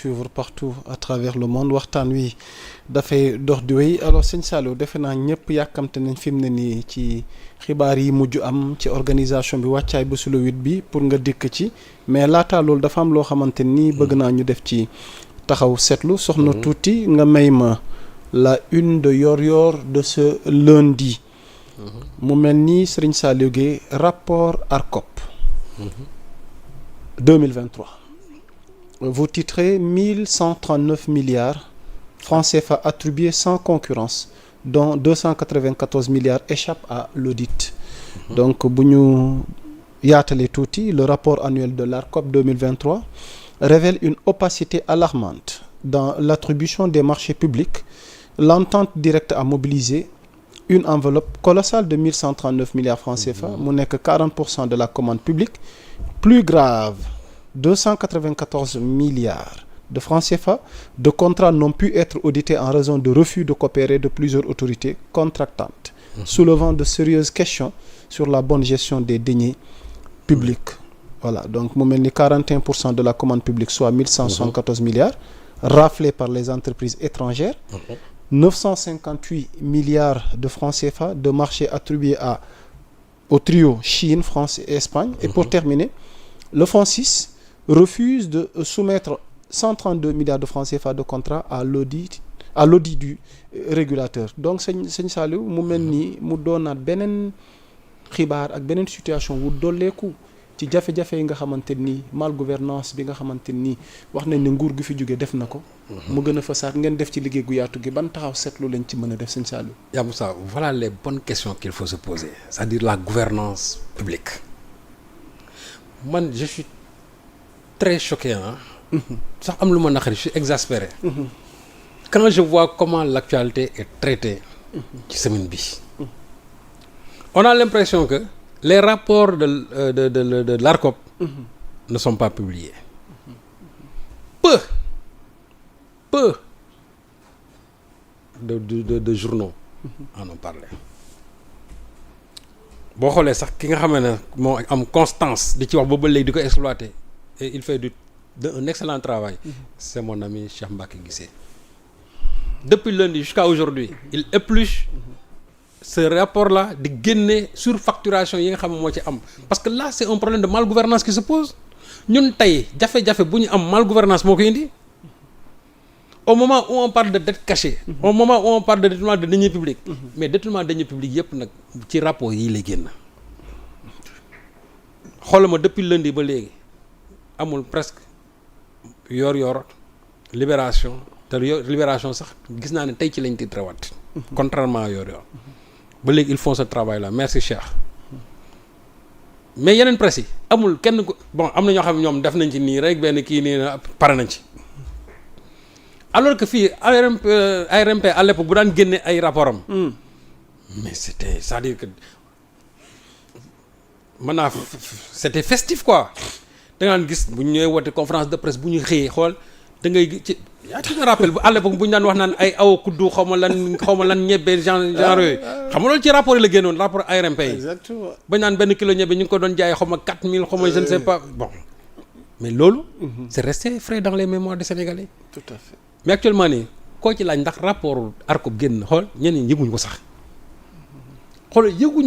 suivre partout à travers le monde waxtaan wi dafay dox di wéy alors sëñ Saliou defe naa ñëpp yàkkamte nañ fi mu ne nii ci xibaar yi mujj am ci organisation bi wàccaay ba su le 8 bi pour nga dikk ci mais laata loolu dafa am loo xamante ni bëgg naa ñu def ci taxaw seetlu soxna tuuti nga may ma la une de Yoor-Yoor de ce lundi mu mel ni Serigne Saliou Gueye rapport ARCOP 2023 vous titrez 1139 milliards francs CFA attribués sans concurrence dont 294 milliards échappent à l'audit donc bu ñu yaatalee tuuti le rapport annuel de l'ARCOP 2023 révèle une opacité alarmante dans l'attribution des marchés publics. L'entente directe a mobilisé une enveloppe colossale de 1139 milliards francs CFA mu nekk 40% de la commande publique. Plus grave, 294 milliards de francs CFA de contrats n'ont pu être audités en raison de refus de coopérer de plusieurs autorités contractantes, soulevant de sérieuses questions sur la bonne gestion des deniers publics. Voilà, donc mu mel ni 41% de la commande publique, soit 1174 milliards, raflés par les entreprises étrangères. 958 milliards de francs CFA de marchés attribués au trio Chine, France et Espagne. Et pour terminer, le fonds 6 refuse de soumettre 132 milliards de francs CFA de contrats à l'audit du régulateur. Donc sëñ Saliou mu mel nii mu doonaat beneen xibaar ak beneen situation wu dolleeku ci jafe-jafe yi nga xamante ni mal gouvernance bi nga xamante ni wax nañ ne nguur gi fi jóge def na ko. mu gën a fasaat ngeen def ci liggéey gu yaatu gi ban taxaw seetlu lañ ci mën a def sëñ Saliou. yaa Moussa, voilà les bonnes questions qu'il faut se poser, c'est-à-dire la gouvernance publique. Man je suis très choqué sax am lu ma naqari, je suis exaspéré. Quand je vois comment l'actualité est traitée ci semaine bi. On a l'impression que les rapports de l'ARCOP ne sont pas publiés. Peu de journaux en ont parlé. Boo xoolee sax ki nga xam ne moo am constance di ci wax boobu léegi di ko exploiter et il fait un excellent travail. C'est mon ami Cheikh Mbacké Guissé. Depuis lundi jusqu'à aujourd'hui, il épluche ce rapport-là di génne surfacturation yi nga xam moo ci am parce que là c'est un problème de malgouvernance qui se pose. Ñun tey jafe-jafe bu ñu am malgouvernance moo ko indi. Au moment où on parle de dette cachée, au moment où on parle de détournement de deniers publics, mais détournement de deniers publics yëpp nag ci rapport yi lay génn. Xoolal ma depuis lundi ba léegi amul presque Yoor-Yoor Libération te Libération sax gis naa ne tey ci lañ titré waat. Contrairement à Yoor-Yoor. Ba léegi ils font ce travail là, merci Cheikh. Mais yeneen presse yi amul kenn ko bon am na ñoo xam ne ñoom def nañ ci nii rek benn kii nii pare nañ ci. Alors que fii ARMP à l'époque bu daan génne ay rapport am mais c'est-à-dire que maintenant c'était festif quoi da ngaan gis bu ñu ñëwee woote conférence de presse bu ñu xëyee xool da ngay ci yaa ci rappel bu à l'époque bu ñu daan wax naan ay aw kuddu xaw ma lan ñebbe genre yooyu xam nga loolu ci rapport yi la génnoon rapport ARMP yi exactement ba ñu naan benn kilo ñebbe ñu ngi ko doon jaay xaw ma 4000 xaw ma je ne sais pas bon mais loolu c'est resté frais dans les mémoires des Sénégalais. Tout à fait. Mais actuellement nii koo ci laaj ndax rapport ARCOP génn xool ñeneen ñi yëguñu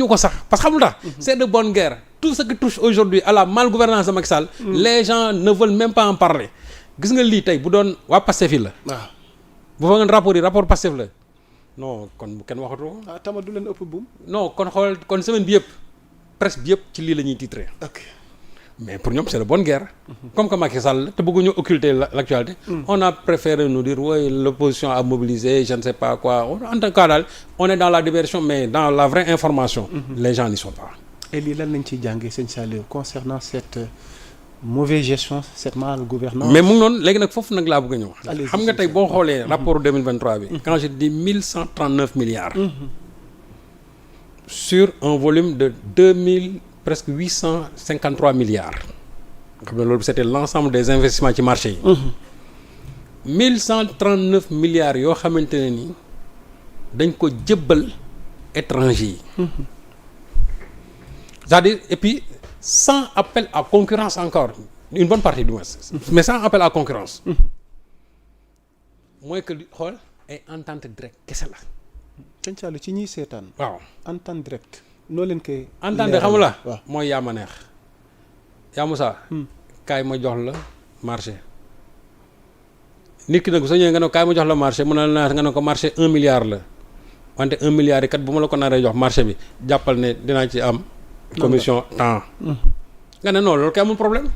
ko sax parce que xamul tax c'est de bonne guerre. Tout ce qui touche aujourd'hui à la malgouvernance de Macky Sall, les gens ne veulent même pas en parler. Gis nga lii tey bu doon waa Pastef yi la. waaw bu fa ngeen rapport Pastef la non kon bu kenn waxatu ko. tama du leen ëpp buum. non kon semaine bi yëpp presse bi yëpp ci lii la ñuy titré. ok mais pour ñoom c'est de bonne guerre. Comme que Macky Sall te bëgguñu occulter l'actualité. On a préféré nous dire oui l'opposition a mobilisé je ne sais pas quoi en tout cas daal on est dans la diversion mais dans la vraie information. Les gens n'y sont pas. et lii lan lañ ciy jàngee sëñ Saliou concernant cette mauvaise gestion cette malgouvernance. mais mu ngi noonu léegi nag foofu nag laa bëgg a ñëw. Allez-y, xam nga tey boo xoolee rapport 2023 bi. quand je dis 1139 milliards. sur un volume de 2000 presque 853 milliards. xam nga loolu c'était l'ensemble des investissements ci marché yi. 1139 milliards yoo xamante ne ni dañ ko jëbbal étranger yi. c'est-à-dire et puis sans appel à concurrence encore une bonne partie du moins mais sans appel à concurrence. mooy que xool ay entente direct kese la. sëñ Saliou ci ñiy seetaan. waaw entente direct. noo leen koy. entente xam la waaw mooy yaa ma neex. yaa Moussa. kaay ma jox la marché. nit ki nag soo ñëwee nga ne kaay ma jox la marché mun na la nga ne ko marché 1 milliard la wante 1 milliard yi kat bu ma la ko naree jox marché bi jàppal ne dinaa ci am. commission temps. nga ne non loolu kay amul problème.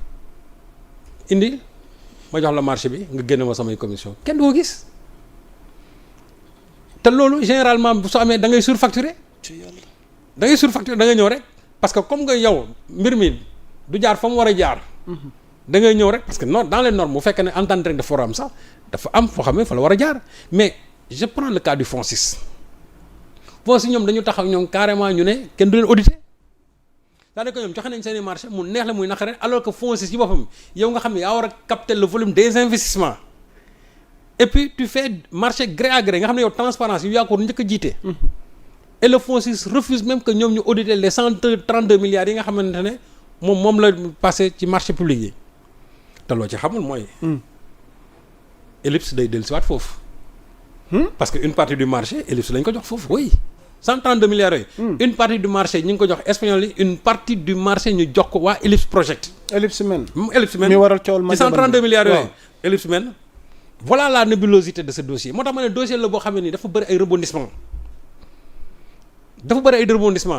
indi ma jox la marché bi nga génne ma samay commission kenn du ko gis. te loolu généralement bu soo amee da ngay surfacturer. da ngay surfacturer da ngay ñëw rek parce que comme nga yow mbir mi du jaar fa mu war a jaar. da ngay ñëw rek parce que non dans les normes bu fekkee ne entente rek dafa war a am sax dafa am foo xam ne fa la war a jaar mais je prends le cas du FONSIS. FONSIS ñoom dañu taxaw ñoom carrément ñu ne kenn du leen auditer c'est-à-dire que ñoom joxe nañ seen i marché mu neex la muy naqare alors que FONSIS ci boppam yow nga xam ne yaa war a capter le volume des investissements. et puis tu fais marché gré à gré nga xam ne yow transparence yu yaa ko njëkk a jiite. et le FONSIS refuse même que ñoom ñu auditer les 132 milliards yi nga xamante ne moom la passé ci marché public yi te loo ci xamul mooy. Ellipse day dellusiwaat foofu. parce que une partie du marché Ellipse lañ ko jox foofu oui 132 milliards yooyu. une partie du marché ñu ngi ko jox espagnol yi une partie du marché ñu jox ko waa Ellipse Project. Ellipse Men. Ellipse Men mi waral coowal ma ci 132 milliards yooyu. Ellipse Men. voilà la nébulosité de ce dossier moo tax ma ne dossier la boo xam ne nii dafa bëri ay rebondissement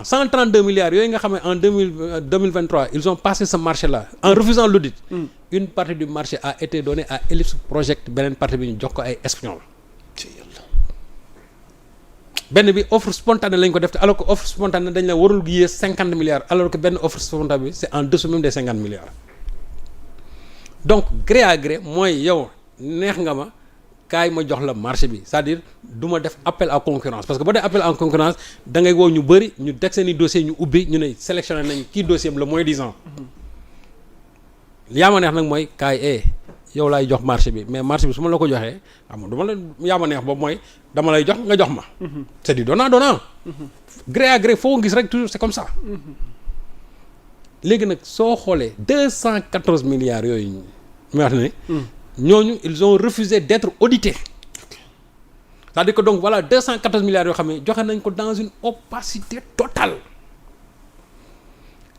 132 milliards yooyu nga xam ne en 2023 ils ont passé ce marché là en refusant l'audit. Une partie du marché a été donnée à Ellipse Project beneen partie bi ñu jox ko ay espagnol. benn bi offre spontanée lañ ko def te alors que offre spontanée dañ la warul yées 50 milliards alors que benn offre spontanée bi c'est en dessous même des 50 milliards. donc gré à gré mooy yow. neex nga ma kaay ma jox la marché bi c'est-à-dire du ma def appel à concurrence parce que boo dee appel à concurrence da ngay woo ñu bëri ñu teg seen i dossier ñu ubbi ñu ne sélectionné nañ kii dossier am le moins 10 ans yaa ma neex nag mooy kaay yow laay jox marché bi mais marché bi su ma la ko joxee xam nga du ma la yaa ma neex boobu mooy dama lay jox nga jox ma. c'est du donnant. gré à gré foo gis rek toujours c'est comme ça. léegi nag soo xoolee 214 milliards yooyu mu wax ne. ñooñu ils ont refusé d'être audités c'est-à-dire que donc voilà 214 milliards yoo xam ne joxe nañ ko dans une opacité totale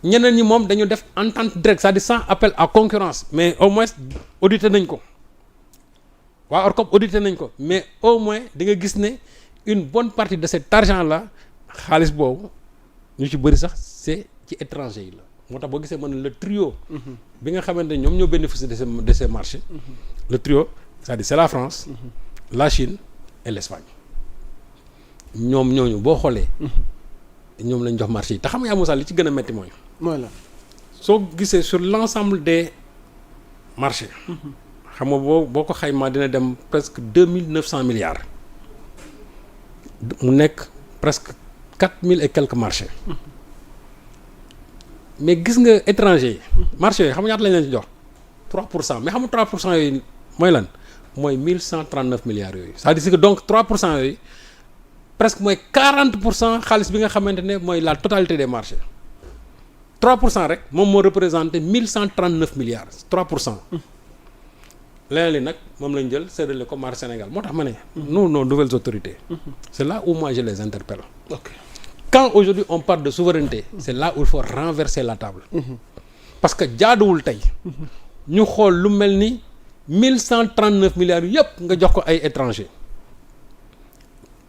ñeneen ñi moom dañu def entente directe c'est-à-dire sans appel à concurrence mais au moins audité nañ ko waa ORCOP audité nañ ko mais au moins di nga gis ne une bonne partie de cet argent là xaalis boobu ñu ci bëri sax c'est ci étranger yi la moo tax boo gisee mën le trio bi nga xamante ne ñoom ñoo bénéficié de ces marchés le trio c'est-à-dire c'est la France la Chine et l'Espagne ñoom ñooñu boo xoolee ñoom lañ jox marché yi te xam nga Moussa li ci gën a metti mooy la soo gisee sur l'ensemble des marchés xam nga boo ko xaymaa dina dem presque 2900 milliards mu nekk presque 4000 et quelques marchés mais gis nga étranger yi marché yooyu xam nga ñaata lañ leen ci jox 3% mais xam nga 3% yooyu mooy lan mooy 1139 milliards yooyu c'est-à-dire que donc 3% yooyu presque mooy 40% xaalis bi nga xamante ne mooy la totalité des marchés 3% rek moom moo représenté 1139 milliards 3%. leneen li nag moom lañ jël séddale ko marché Sénégal moo tax ma ne. nous nos nouvelles autorités. c'est là où moi je les interpelle. ok quand aujourd'hui on parle de souveraineté c'est là où il faut renverser la table. parce que jaaduwul tey. ñu xool lu mel ni 1139 milliards yëpp nga jox ko ay étrangers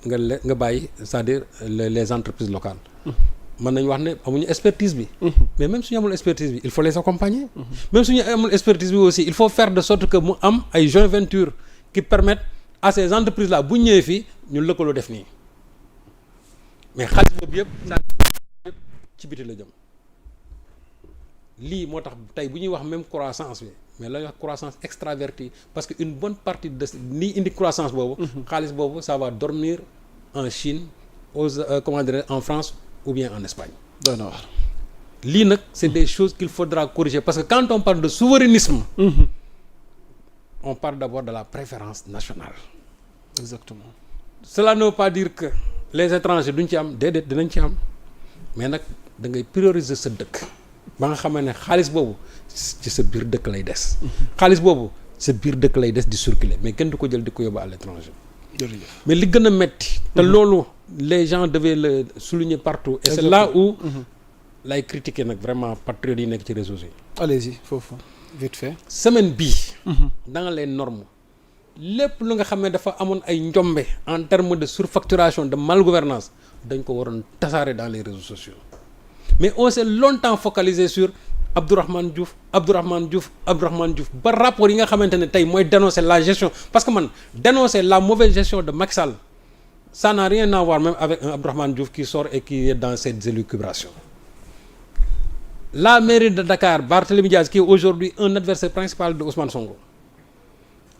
nga bàyyi c'est-à-dire les entreprises locales. mën nañu wax ne amuñu expertise bi. mais même suñu amul expertise bi il faut les accompagner. même suñu amul expertise bi aussi il faut faire de sorte que mu am ay joint venture qui permettent à ces entreprises là bu ñu ñëwee fii ñu lëkkaloo def nii mais xaalis boobu yëpp ci biti la jëm lii moo tax tey bu ñuy wax même croissance bi mais la ñuy wax croissance extravertie parce que une bonne partie de lii indi croissance boobu. xaalis boobu ça va dormir en Chine comment dire en France. ou bien en Espagne. lii nag c'est des choses qu'il faudra corriger parce que quand on parle de souverainisme. on parle d'abord de la préférence nationale. exactement. cela ne veut pas dire que les étrangers duñ ci am déedéet dinañ ci am mais nag da ngay prioriser sa dëkk ba nga xamee ne xaalis boobu ci sa biir dëkk lay des. xaalis boobu sa biir dëkk lay des di circuler mais kenn du ko jël di ko yóbbu à l'étranger. jërëjëf. mais li gën a metti te loolu les gens devaient le souligner partout et c'est là où lay critiquer nag vraiment patriotes yi nekk ci réseaux yi. allez-y foofu vite fait. semaine bii dans les normes lépp lu nga xam ne dafa amoon ay njombe en termes de surfacturation de malgouvernance dañ ko waroon tasaare dans les réseaux sociaux mais on s'est longtemps focalisé sur Abdourahmane Diouf ba rapport yi nga xamante ne tey mooy dénoncer la gestion parce que man dénoncer la mauvaise gestion de Macky Sall ça n'a rien à voir même avec un Abdourahmane Diouf qui sort et qui est dans cette élucubration. La mairie de Dakar, Barthélémy Diaz qui est aujourd'hui un adversaire principal de Ousmane Sonko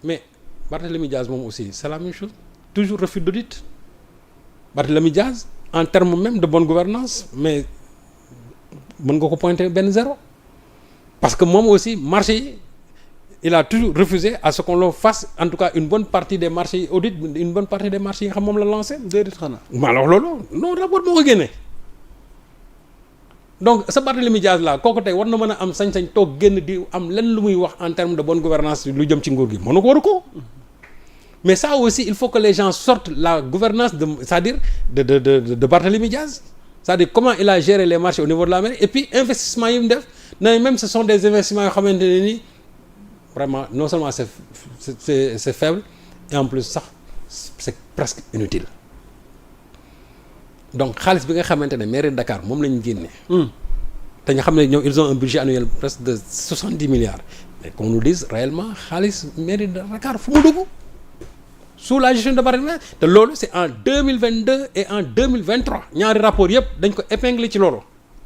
mais Barthélémy Diaz moom aussi c'est la même chose toujours refus d'audit Barthélémy Diaz en termes même de bonne gouvernance mais mën nga ko pointer benn zéro parce que moom aussi marché yi il a toujours refusé à ce qu'on le fasse en tout cas une bonne partie des marchés audit une bonne partie des marchés yi nga xam moom la lancé. déedéet xanaa. maa la wax loolu non rapport moo ko génnee donc sa Barthélémy Diaz là kooku tey war na mën a am sañ-sañ toog génn di am lenn lu muy wax en termes de bonne gouvernance lu jëm ci nguur gi mënu ko waru ko mais ça aussi il faut que les gens sortent la gouvernance de c'est-à-dire de Barthélémy Diaz c'est-à-dire comment il a géré les marchés au niveau de la mairie et puis investissement yi mu def na même ce sont des investissements yoo xamante ne ni vraiment non seulement c'est faible et en plus sax c'est presque inutile donc xaalis bi nga xamante ne mairie de Dakar moom la ñu génne. te ñu xam ne ñoom ils ont un budget annuel presque de 70 milliards mais qu'on nous dise réellement xaalis mairie de Dakar fu mu dugg sous la gestion de Barthélémy te loolu c'est en 2022 et en 2023 ñaari rapport yëpp dañ ko épinglé ci loolu.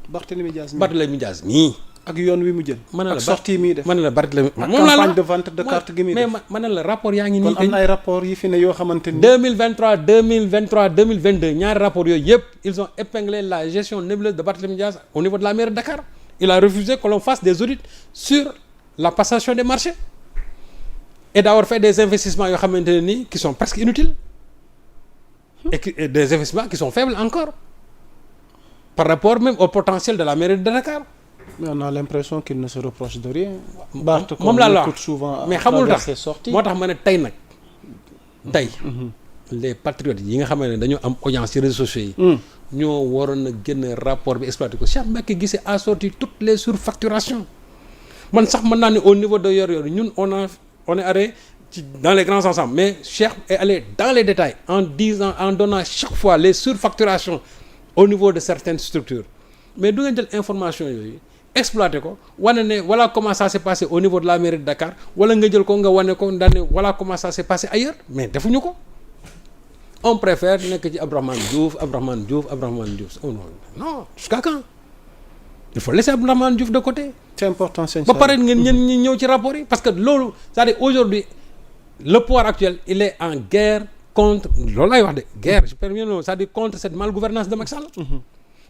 Barthélémy Diaz mii. ak yoon wi mu jël. ak sortie mi def ma ne la Barthélémy moom la campagne de vente de carte gi muy def mais ma ne la rapport yaa ngi nii. kon am na ay rapport yi fi ne yoo xamante ni. 2023 2022 ñaari rapport yooyu yëpp ils ont épinglé la gestion nébuleuse de Barthélémy Diaz au niveau de la mairie de Dakar il a refusé que l'on fasse des audits sur la passation des marchés et d'avoir fait des investissements yoo xamante ne nii qui sont presque inutiles et des investissements qui sont faibles encore par rapport même au potentiel de la mairie de Dakar. mais on a l'impression qu'il ne se reproche de rien. moom laa la wax souvent mais xamul tax moo tax ma ne tey nag tey les patriotes yi nga xam ne dañoo am audience ci réseaux sociaux yi ñoo waroon a génn rapport bi exploité ko Cheikh Mbacké Guissé a sorti toutes les surfacturations man sax mën naa ne au niveau de yor ñun on est allé dans les grands ensembles mais Cheikh est allé dans les détails en donnant chaque fois les surfacturations au niveau de certaines structures mais du ngeen jël information yooyu exploité ko wane ne voilà comment ça s'est passé au niveau de la mairie de Dakar wala nga jël ko nga wane ko ndax ne voilà comment ça s'est passé ailleurs mais defuñu ko on préfère nekk ci Abdourahmane Diouf oh non jusqu'à quand il faut laisser Abdourahmane Diouf de côté. c'est important sëñ ba pare ngeen ñi ñëw ci rapport yi parce que loolu c'est-à-dire aujourd'hui le pouvoir actuel il est en guerre contre loolu lay wax de guerre je permets non c'est-à-dire contre cette malgouvernance de Macky Sall.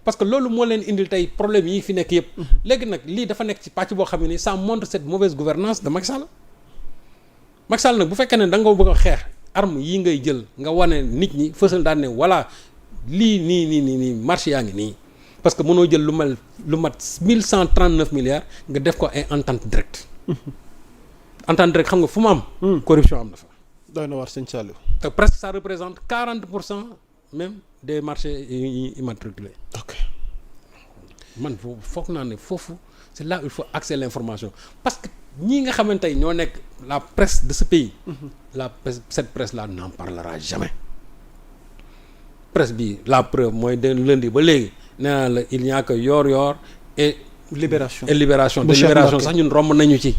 parce que loolu moo leen indil tey problème yi fi nekk yëpp. léegi nag lii dafa nekk ci pàcc boo xam ne nii ça montre cette mauvaise gouvernance de Macky Sall. Macky Sall nag bu fekkee ne da nga bëgg a xeex arme yi ngay jël nga wane nit ñi fësal daan ne voilà lii nii marché yaa ngi nii parce que mënoo jël lu mat 1139 milliards nga def ko ay entente directe. entente directe xam nga fu mu am. corruption am na fa. doy na war sëñ Saliou. te presque ça représente 40% même des marchés immatriculés. ok man foog naa ne foofu c'est là où il faut accéder l'information parce que ñii nga xamante ne ñoo nekk la presse de ce pays. Cette presse là n'en parlera jamais. presse bi la preuve mooy de lundi ba léegi nee naa la il n'y a que Yoor et. Libération te Libération sax ñun romb nañu ci.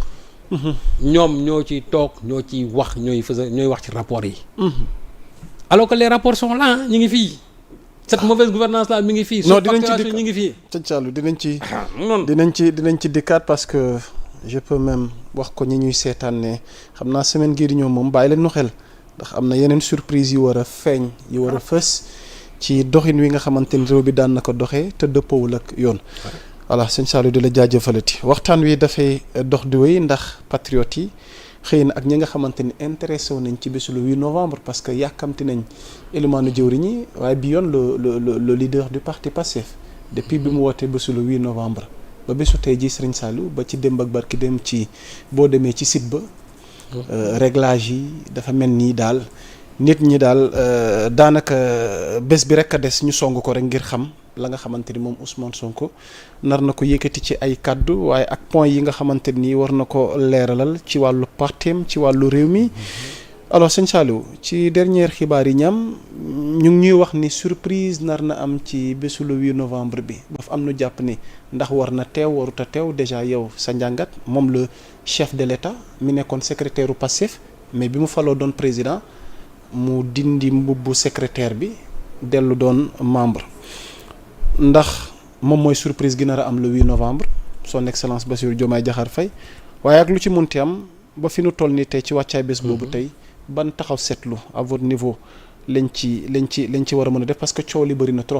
ñoom ñoo ciy toog ñoo ciy wax ñooy wax ci rapport yi. alors que les rapports sont là ñu ngi fii. cette mauvaise gouvernance là mi ngi fii. non dinañ ci ñu ngi fii. sëñ Saliou dinañ ci dikkaat parce que je peux même wax ko ñi ñuy seetaan ne xam naa semaine gii di ñëw moom bàyyi leen nu xel ndax am na yeneen surprise yi war a feeñ yi war a fës ci doxin wi nga xamante ni réew bi daan na ko doxee te dëppoowul ak yoon. voilà sëñ Saliou di la jaajëfalati waxtaan wi dafay dox di wéy ndax patriotes yi xëy na ak ñi nga xamante ni intéressé wu nañ ci bésu le 8 novembre parce que yàkkamti nañ élimaanu jëwriñ yi waaye bi yoon le leader du parti Pastef depuis bi mu wootee bésu le 8 novembre ba bésu tey jii Serigne Saliou ba ci démb ak barki dem ci boo demee ci site ba réglage yi dafa mel nii daal nit ñi daal daanaka bés bi rek a des ñu song ko rek ngir xam la nga xamante ni moom Ousmane Sonko nar na ko yëkkati ci ay kàddu waaye ak point yi nga xamante ni war na ko leeralal ci wàllu partem ci wàllu réew mi. alors sëñ Saliou ci dernière xibaar yi ñam ñu ngi ñuy wax ni surprise nar na am ci bésu le 8 novembre bi ba fa am nu jàpp ni ndax war na teew warut a teew déjà yow sa njàngat moom le chef de l'État mi nekkoon secrétaire u Pastef mais bi mu faloo doon président mu dindi mbubbu secrétaire bi dellu doon membre ndax moom mooy surprise gi nar a am le 8 novembre son excellence Bassirou Diomaye Diakhar Faye waaye ak lu ci munti am ba fi nu toll ni tey ci wàccaay bés boobu tey ban taxaw seetlu à votre niveau lañ ci war a mën a def parce que coow li bëri na trop.